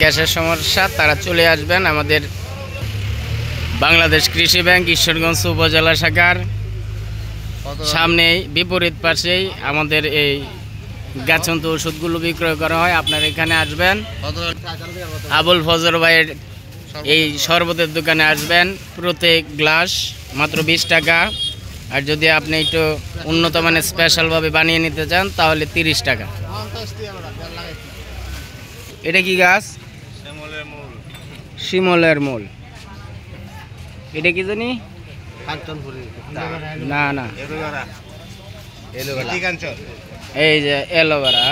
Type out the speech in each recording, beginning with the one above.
গ্যাসের সমস্যা তারা চলে আসবেন আমাদের বাংলাদেশ কৃষি ব্যাংক ঈশ্বরগঞ্জ উপজেলা শাখার সামনেই বিপরীত পাশেই আমাদের এই গাছন্ত ওষুধগুলো বিক্রয় করা হয়। আপনারা এখানে আসবেন, আবুল ফজর ভাইয়ের এই শরবতের দোকানে আসবেন। প্রত্যেক গ্লাস মাত্র 20 টাকা, আর যদি আপনি একটু উন্নত মানের স্পেশালভাবে বানিয়ে নিতে চান তাহলে 30 টাকা। এটা কি গাছ? শিমলের মূল। এটা কি জানি? না না, এই যে অ্যালোভেরা।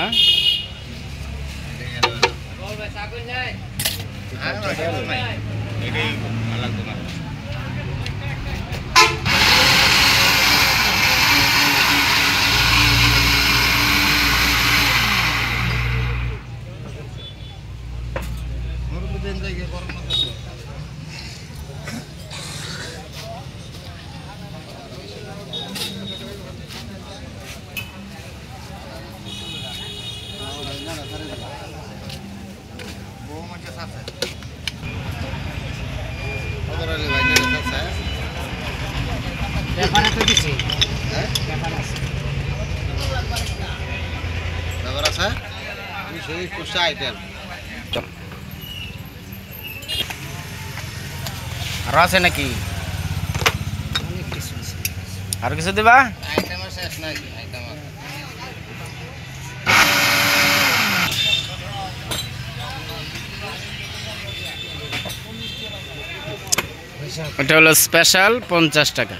আর আছে নাকি? আর কিছু দিবা? এটা হলো স্পেশাল 50 টাকা।